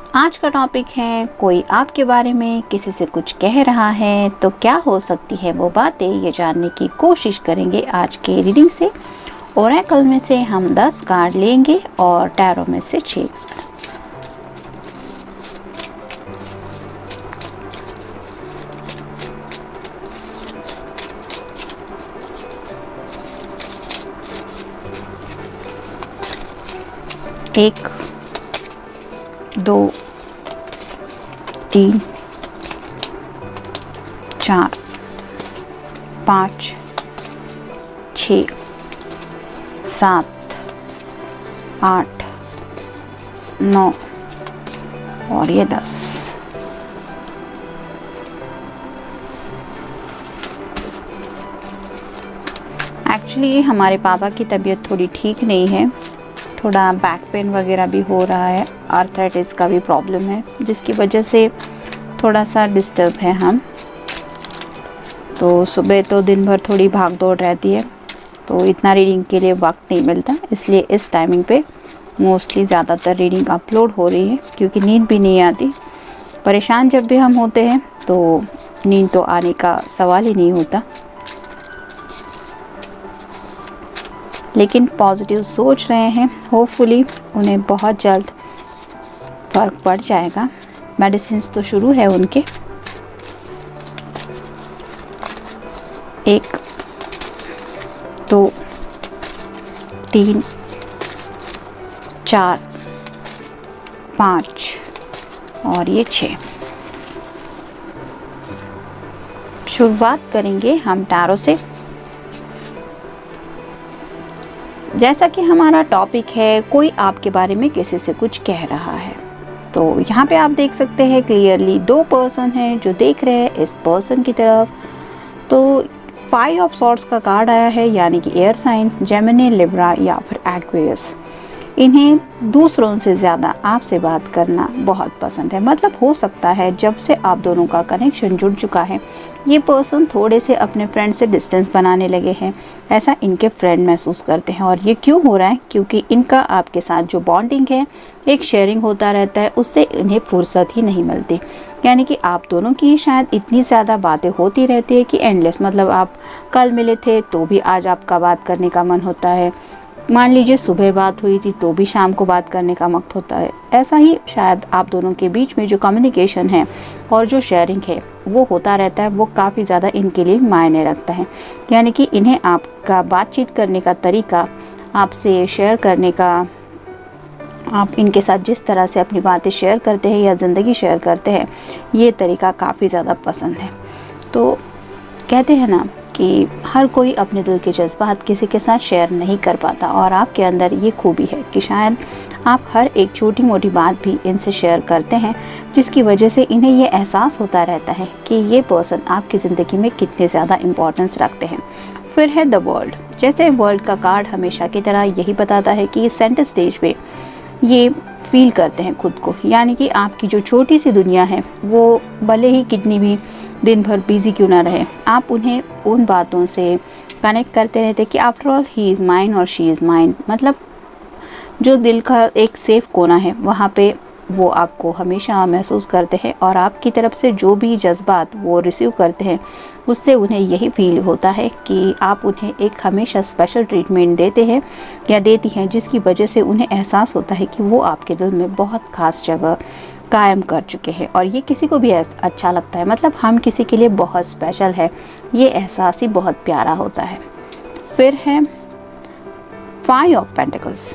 आज का टॉपिक है कोई आपके बारे में किसी से कुछ कह रहा है तो क्या हो सकती है वो बातें, ये जानने की कोशिश करेंगे आज के रीडिंग से। ओरेकल में से हम 10 कार्ड लेंगे और टैरो में से 6। एक, 2, 3, 4, 5, 6, 7, 8, 9 और ये 10। एक्चुअली हमारे पापा की तबीयत थोड़ी ठीक नहीं है, थोड़ा बैक पेन वगैरह भी हो रहा है, आर्थराइटिस का भी प्रॉब्लम है, जिसकी वजह से थोड़ा सा डिस्टर्ब है हम। तो सुबह तो दिन भर थोड़ी भाग दौड़ रहती है, तो इतना रीडिंग के लिए वक्त नहीं मिलता, इसलिए इस टाइमिंग पे मोस्टली ज़्यादातर रीडिंग अपलोड हो रही है, क्योंकि नींद भी नहीं आती। परेशान जब भी हम होते हैं तो नींद तो आने का सवाल ही नहीं होता, लेकिन पॉजिटिव सोच रहे हैं। होपफुली उन्हें बहुत जल्द फ़र्क पड़ जाएगा। मेडिसिन तो शुरू है उनके। 1, 2, 3, 4, 5 और ये 6। शुरुआत करेंगे हम टैरो से। जैसा कि हमारा टॉपिक है कोई आपके बारे में किसी से कुछ कह रहा है, तो यहाँ पे आप देख सकते हैं क्लियरली 2 पर्सन हैं जो देख रहे हैं इस पर्सन की तरफ। तो 5 ऑफ सॉर्ड्स का कार्ड आया है, यानी कि एयर साइन, जेमिनी, लिब्रा या फिर एक्वेरियस। इन्हें दूसरों से ज़्यादा आपसे बात करना बहुत पसंद है। मतलब हो सकता है जब से आप दोनों का कनेक्शन जुड़ चुका है, ये पर्सन थोड़े से अपने फ्रेंड से डिस्टेंस बनाने लगे हैं, ऐसा इनके फ्रेंड महसूस करते हैं। और ये क्यों हो रहा है? क्योंकि इनका आपके साथ जो बॉन्डिंग है, एक शेयरिंग होता रहता है, उससे इन्हें फुर्सत ही नहीं मिलती। यानी कि आप दोनों की शायद इतनी ज़्यादा बातें होती रहती है कि एंडलेस। मतलब आप कल मिले थे तो भी आज आपका बात करने का मन होता है, मान लीजिए सुबह बात हुई थी तो भी शाम को बात करने का वक्त होता है। ऐसा ही शायद आप दोनों के बीच में जो कम्युनिकेशन है और जो शेयरिंग है वो होता रहता है, वो काफ़ी ज़्यादा इनके लिए मायने रखता है। यानी कि इन्हें आपका बातचीत करने का तरीका, आपसे शेयर करने का, आप इनके साथ जिस तरह से अपनी बातें शेयर करते हैं या ज़िंदगी शेयर करते हैं, ये तरीका काफ़ी ज़्यादा पसंद है। तो कहते हैं ना कि हर कोई अपने दिल के जज्बात किसी के साथ शेयर नहीं कर पाता, और आपके अंदर ये खूबी है कि शायद आप हर एक छोटी मोटी बात भी इनसे शेयर करते हैं, जिसकी वजह से इन्हें ये एहसास होता रहता है कि ये पर्सन आपकी ज़िंदगी में कितने ज़्यादा इम्पोर्टेंस रखते हैं। फिर है द वर्ल्ड। जैसे वर्ल्ड का कार्ड हमेशा की तरह यही बताता है कि सेंटर स्टेज पे ये फील करते हैं खुद को, यानी कि आपकी जो छोटी सी दुनिया है वो भले ही कितनी भी दिन भर बिजी क्यों ना रहे, आप उन्हें उन बातों से कनेक्ट करते रहते कि after all he is mine और शी इज़ माइन। मतलब जो दिल का एक सेफ कोना है वहाँ पे वो आपको हमेशा महसूस करते हैं, और आपकी तरफ से जो भी जज्बात वो रिसीव करते हैं उससे उन्हें यही फील होता है कि आप उन्हें एक हमेशा स्पेशल ट्रीटमेंट देते हैं या देती हैं, जिसकी वजह से उन्हें एहसास होता है कि वो आपके दिल में बहुत ख़ास जगह कायम कर चुके हैं। और ये किसी को भी अच्छा लगता है, मतलब हम किसी के लिए बहुत स्पेशल है, ये एहसास ही बहुत प्यारा होता है। फिर है 5 of pentacles.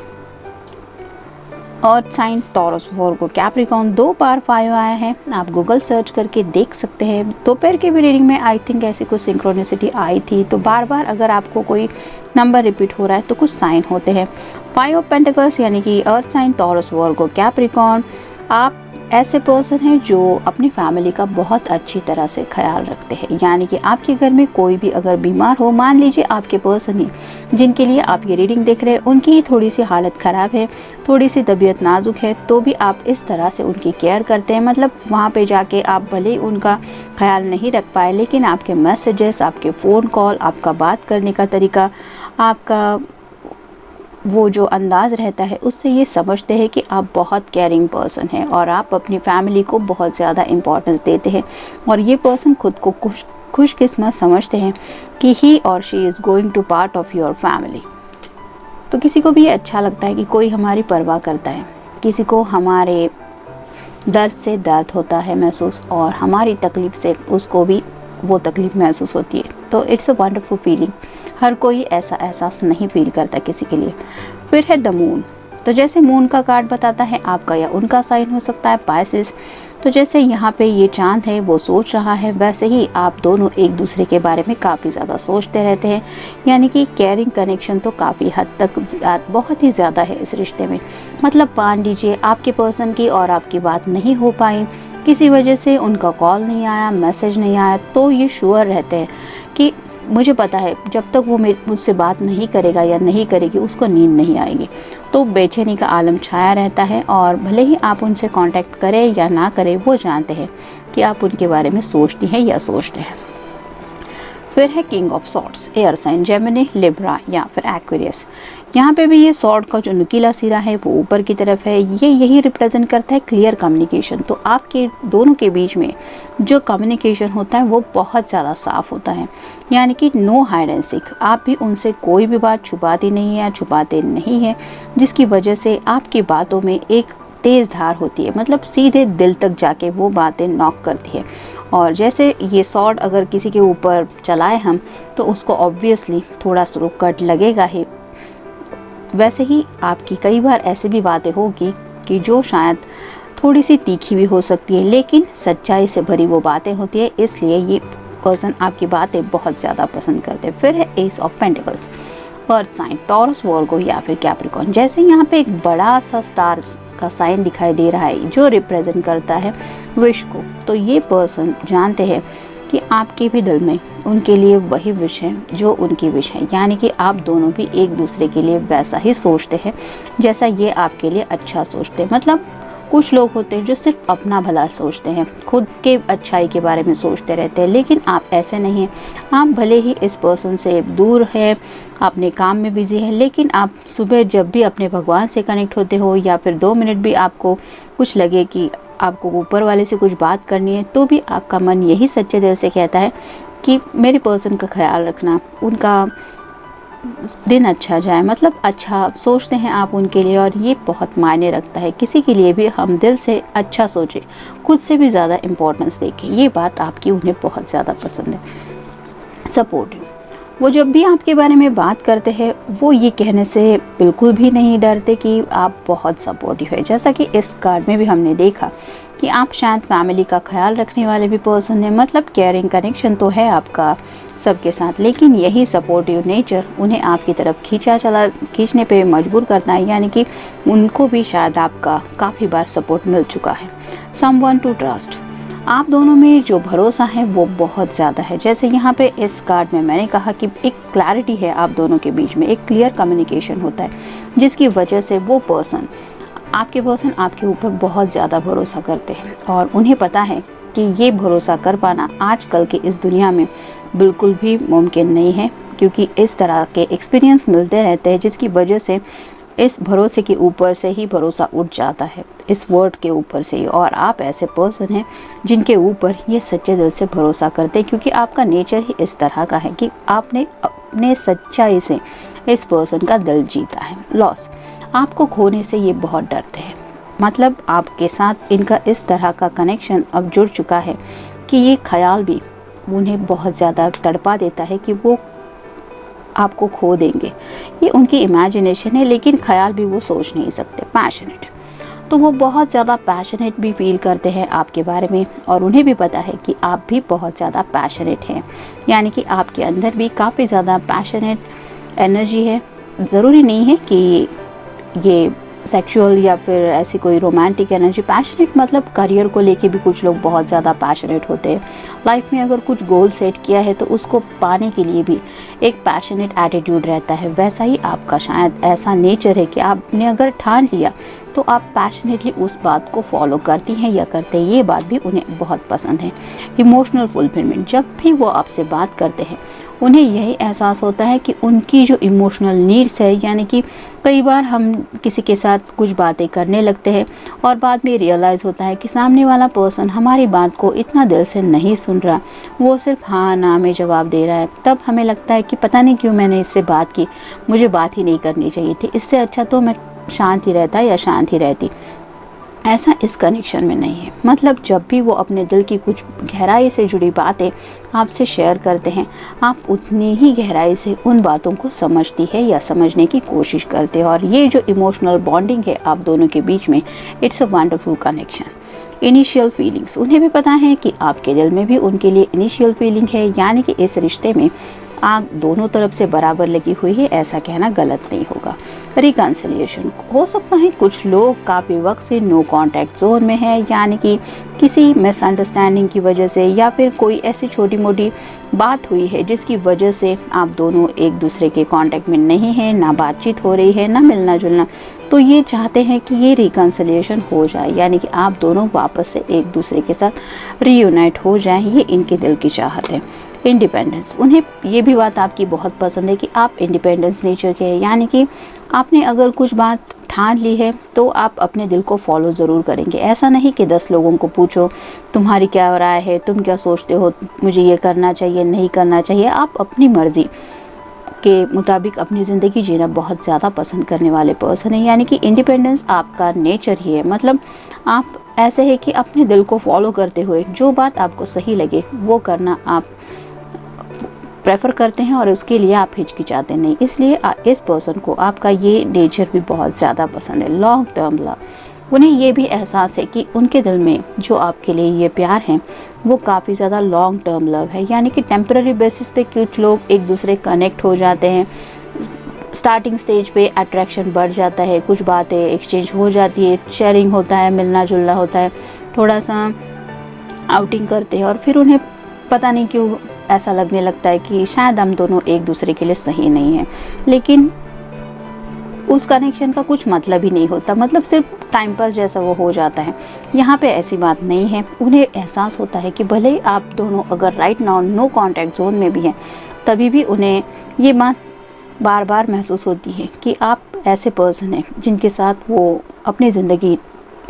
Earth sign, Taurus, Virgo, Capricorn, 2 बार 5 आया है। आप गूगल सर्च करके देख सकते हैं। दोपहर के भी रीडिंग में आई थिंक ऐसी कुछ सिंक्रोनिसिटी आई थी, तो बार बार अगर आपको कोई नंबर रिपीट हो रहा है तो कुछ साइन होते हैं। 5 ऑफ पेंटिकल्स यानी कि अर्थ साइन, टॉरस, वर्गो, कैप्रिकॉर्न। आप ऐसे पर्सन हैं जो अपनी फैमिली का बहुत अच्छी तरह से ख्याल रखते हैं। यानी कि आपके घर में कोई भी अगर बीमार हो, मान लीजिए आपके पर्सन ही जिनके लिए आप ये रीडिंग देख रहे हैं उनकी ही थोड़ी सी हालत ख़राब है, थोड़ी सी तबीयत नाजुक है, तो भी आप इस तरह से उनकी केयर करते हैं। मतलब वहाँ पे जाके आप भले ही उनका ख्याल नहीं रख पाए, लेकिन आपके मैसेजेस, आपके फ़ोन कॉल, आपका बात करने का तरीका, आपका वो जो अंदाज़ रहता है उससे ये समझते हैं कि आप बहुत केयरिंग पर्सन हैं और आप अपनी फैमिली को बहुत ज़्यादा इम्पोर्टेंस देते हैं, और ये पर्सन खुद को खुशकिस्मत समझते हैं कि ही और she is going to part of your family. तो किसी को भी अच्छा लगता है कि कोई हमारी परवाह करता है, किसी को हमारे दर्द से दर्द होता है महसूस, और हमारी तकलीफ़ से उसको भी वो तकलीफ़ महसूस होती है। तो इट्स अ वंडरफुल फीलिंग। हर कोई ऐसा एहसास नहीं फील करता किसी के लिए। फिर है द मून। तो जैसे मून का कार्ड बताता है आपका या उनका साइन हो सकता है पाइसेस। तो जैसे यहाँ पे ये चांद है वो सोच रहा है, वैसे ही आप दोनों एक दूसरे के बारे में काफ़ी ज़्यादा सोचते रहते हैं, यानी कि केयरिंग कनेक्शन तो काफ़ी हद तक बहुत ही ज़्यादा है इस रिश्ते में। मतलब मान लीजिए आपके पर्सन की और आपकी बात नहीं हो पाई, किसी वजह से उनका कॉल नहीं आया, मैसेज नहीं आया, तो ये श्योर रहते हैं कि मुझे पता है जब तक वो मुझसे बात नहीं करेगा या नहीं करेगी उसको नींद नहीं आएगी। तो बेचैनी का आलम छाया रहता है, और भले ही आप उनसे कांटेक्ट करें या ना करें, वो जानते हैं कि आप उनके बारे में सोचती हैं या सोचते हैं। फिर है king of swords, air sign Gemini, Libra या फिर एक्वेरियस। यहाँ पे भी ये सॉर्ड का जो नुकीला सिरा है वो ऊपर की तरफ है, ये यही रिप्रेजेंट करता है क्लियर कम्युनिकेशन। तो आपके दोनों के बीच में जो कम्युनिकेशन होता है वो बहुत ज़्यादा साफ होता है, यानी कि नो हाइड एंड सीक। आप भी उनसे कोई भी बात छुपाती नहीं है या छुपाते नहीं हैं, जिसकी वजह से आपकी बातों में एक तेज़ धार होती है, मतलब सीधे दिल तक जाके वो बातें नॉक करती है। और जैसे ये सॉर्ड अगर किसी के ऊपर चलाए हम तो उसको ऑब्वियसली थोड़ा सा कट लगेगा ही। वैसे ही आपकी कई बार ऐसी भी बातें होगी कि जो शायद थोड़ी सी तीखी भी हो सकती है, लेकिन सच्चाई से भरी वो बातें होती है, इसलिए ये पर्सन आपकी बातें बहुत ज़्यादा पसंद करते हैं। फिर है ace of pentacles, earth sign, Taurus, Virgo या फिर कैप्रिकॉर्न। जैसे यहाँ पे एक बड़ा सा स्टार का साइन दिखाई दे रहा है जो रिप्रेजेंट करता है विश को। तो ये पर्सन जानते हैं कि आपके भी दिल में उनके लिए वही विश है जो उनकी विश है, यानी कि आप दोनों भी एक दूसरे के लिए वैसा ही सोचते हैं जैसा ये आपके लिए अच्छा सोचते हैं। मतलब कुछ लोग होते हैं जो सिर्फ अपना भला सोचते हैं, खुद के अच्छाई के बारे में सोचते रहते हैं, लेकिन आप ऐसे नहीं हैं। आप भले ही इस पर्सन से दूर है, अपने काम में बिजी है, लेकिन आप सुबह जब भी अपने भगवान से कनेक्ट होते हो या फिर 2 मिनट भी आपको कुछ लगे कि आपको ऊपर वाले से कुछ बात करनी है, तो भी आपका मन यही सच्चे दिल से कहता है कि मेरे पर्सन का ख्याल रखना, उनका दिन अच्छा जाए, मतलब अच्छा सोचते हैं आप उनके लिए, और ये बहुत मायने रखता है। किसी के लिए भी हम दिल से अच्छा सोचें, खुद से भी ज़्यादा इम्पोर्टेंस देखें, ये बात आपकी उन्हें बहुत ज़्यादा पसंद है। सपोर्टिव, वो जब भी आपके बारे में बात करते हैं वो ये कहने से बिल्कुल भी नहीं डरते कि आप बहुत सपोर्टिव है। जैसा कि इस कार्ड में भी हमने देखा कि आप शायद फैमिली का ख्याल रखने वाले भी पर्सन हैं, मतलब केयरिंग कनेक्शन तो है आपका सबके साथ, लेकिन यही सपोर्टिव नेचर उन्हें आपकी तरफ खींचने पे मजबूर करता है, यानी कि उनको भी शायद आपका काफ़ी बार सपोर्ट मिल चुका है। समवन टू ट्रस्ट, आप दोनों में जो भरोसा है वो बहुत ज़्यादा है। जैसे यहाँ पे इस कार्ड में मैंने कहा कि एक क्लैरिटी है आप दोनों के बीच में, एक क्लियर कम्युनिकेशन होता है, जिसकी वजह से वो पर्सन आपके ऊपर बहुत ज़्यादा भरोसा करते हैं, और उन्हें पता है कि ये भरोसा कर पाना आजकल के इस दुनिया में बिल्कुल भी मुमकिन नहीं है, क्योंकि इस तरह के एक्सपीरियंस मिलते रहते हैं, जिसकी वजह से इस भरोसे के ऊपर से ही भरोसा उठ जाता है, इस वर्ड के ऊपर से ही। और आप ऐसे पर्सन हैं जिनके ऊपर ये सच्चे दिल से भरोसा करते हैं, क्योंकि आपका नेचर ही इस तरह का है कि आपने अपने सच्चाई से इस पर्सन का दिल जीता है। लॉस, आपको खोने से ये बहुत डरते हैं, मतलब आपके साथ इनका इस तरह का कनेक्शन अब जुड़ चुका है कि ये ख्याल भी उन्हें बहुत ज़्यादा तड़पा देता है कि वो आपको खो देंगे। ये उनकी इमेजिनेशन है, लेकिन ख्याल भी वो सोच नहीं सकते। पैशनेट, तो वो बहुत ज़्यादा पैशनेट भी फील करते हैं आपके बारे में, और उन्हें भी पता है कि आप भी बहुत ज़्यादा पैशनेट हैं, यानी कि आपके अंदर भी काफ़ी ज़्यादा पैशनेट एनर्जी है। ज़रूरी नहीं है कि ये सेक्सुअल या फिर ऐसी कोई रोमांटिक एनर्जी। पैशनेट मतलब करियर को लेके भी कुछ लोग बहुत ज़्यादा पैशनेट होते हैं। लाइफ में अगर कुछ गोल सेट किया है तो उसको पाने के लिए भी एक पैशनेट एटीट्यूड रहता है। वैसा ही आपका शायद ऐसा नेचर है कि आपने अगर ठान लिया तो आप पैशनेटली उस बात को फॉलो करती हैं या करते हैं, ये बात भी उन्हें बहुत पसंद है। इमोशनल फुलफिलमेंट, जब भी वो आपसे बात करते हैं उन्हें यही एहसास होता है कि उनकी जो इमोशनल नीड्स है, यानी कि कई बार हम किसी के साथ कुछ बातें करने लगते हैं और बाद में रियलाइज़ होता है कि सामने वाला पर्सन हमारी बात को इतना दिल से नहीं सुन रहा, वो सिर्फ हाँ ना में जवाब दे रहा है। तब हमें लगता है कि पता नहीं क्यों मैंने इससे बात की, मुझे बात ही नहीं करनी चाहिए थी, इससे अच्छा तो मैं शांत ही रहता या शांत ही रहती। ऐसा इस कनेक्शन में नहीं है। मतलब जब भी वो अपने दिल की कुछ गहराई से जुड़ी बातें आपसे शेयर करते हैं, आप उतनी ही गहराई से उन बातों को समझती है या समझने की कोशिश करते हैं। और ये जो इमोशनल बॉन्डिंग है आप दोनों के बीच में, it's a wonderful connection. Initial feelings, उन्हें भी पता है कि आपके दिल में भी उनके लिए इनिशियल फीलिंग है, यानी कि इस रिश्ते में आग दोनों तरफ से बराबर लगी हुई है, ऐसा कहना गलत नहीं होगा। रिकन्सिलिएशन, हो सकता है कुछ लोग काफ़ी वक्त से नो कांटेक्ट जोन में है, यानी कि किसी मिसअंडरस्टैंडिंग की वजह से या फिर कोई ऐसी छोटी मोटी बात हुई है जिसकी वजह से आप दोनों एक दूसरे के कांटेक्ट में नहीं हैं, ना बातचीत हो रही है, ना मिलना जुलना। तो ये चाहते हैं कि ये रिकन्सिलिएशन हो जाए, यानी कि आप दोनों वापस से एक दूसरे के साथ रीयूनाइट हो जाएं, ये इनके दिल की चाहत है। इंडिपेंडेंस, उन्हें ये भी बात आपकी बहुत पसंद है कि आप इंडिपेंडेंस नेचर के हैं, यानी कि आपने अगर कुछ बात ठान ली है तो आप अपने दिल को फॉलो ज़रूर करेंगे। ऐसा नहीं कि 10 लोगों को पूछो तुम्हारी क्या राय है, तुम क्या सोचते हो, मुझे ये करना चाहिए नहीं करना चाहिए। आप अपनी मर्ज़ी के मुताबिक अपनी ज़िंदगी जीना बहुत ज़्यादा पसंद करने वाले पर्सन है, यानी कि इंडिपेंडेंस आपका नेचर ही है। मतलब आप ऐसे है कि अपने दिल को फॉलो करते हुए जो बात आपको सही लगे वो करना आप प्रेफर करते हैं और उसके लिए आप हिचकिचाते नहीं। इसलिए इस पर्सन को आपका ये नेचर भी बहुत ज़्यादा पसंद है। लॉन्ग टर्म लव, उन्हें ये भी एहसास है कि उनके दिल में जो आपके लिए ये प्यार है वो काफ़ी ज़्यादा लॉन्ग टर्म लव है, यानी कि टेम्पररी बेसिस पे कुछ लोग एक दूसरे कनेक्ट हो जाते हैं, स्टार्टिंग स्टेज पे अट्रैक्शन बढ़ जाता है, कुछ बातें एक्सचेंज हो जाती है, शेयरिंग होता है, मिलना जुलना होता है, थोड़ा सा आउटिंग करते हैं और फिर उन्हें पता नहीं क्यों ऐसा लगने लगता है कि शायद हम दोनों एक दूसरे के लिए सही नहीं हैं। लेकिन उस कनेक्शन का कुछ मतलब ही नहीं होता, मतलब सिर्फ टाइम पास जैसा वो हो जाता है। यहाँ पे ऐसी बात नहीं है। उन्हें एहसास होता है कि भले ही आप दोनों अगर right now no contact zone में भी हैं, तभी भी उन्हें ये बात बार बार महसूस होती है कि आप ऐसे पर्सन हैं जिनके साथ वो अपनी ज़िंदगी,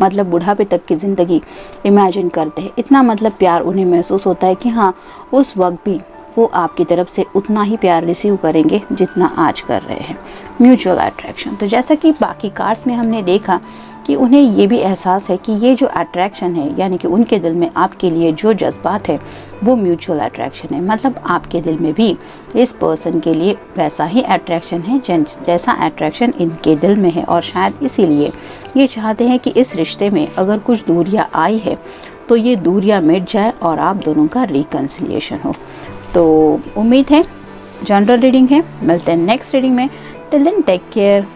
मतलब बुढ़ापे तक की ज़िंदगी इमेजिन करते हैं। इतना मतलब प्यार उन्हें महसूस होता है कि हाँ, उस वक्त भी वो आपकी तरफ से उतना ही प्यार रिसीव करेंगे जितना आज कर रहे हैं। म्यूचुअल अट्रैक्शन, तो जैसा कि बाकी कार्ड्स में हमने देखा कि उन्हें ये भी एहसास है कि ये जो अट्रैक्शन है, यानी कि उनके दिल में आपके लिए जो जज्बात है वो म्यूचुअल अट्रैक्शन है। मतलब आपके दिल में भी इस पर्सन के लिए वैसा ही अट्रैक्शन है जैसा अट्रैक्शन इनके दिल में है, और शायद इसीलिए ये चाहते हैं कि इस रिश्ते में अगर कुछ दूरियां आई है तो ये दूरियां मिट जाए और आप दोनों का रिकन्सिलिएशन हो। तो उम्मीद है जनरल रीडिंग है, मिलते हैं नेक्स्ट रीडिंग में। Till then take care.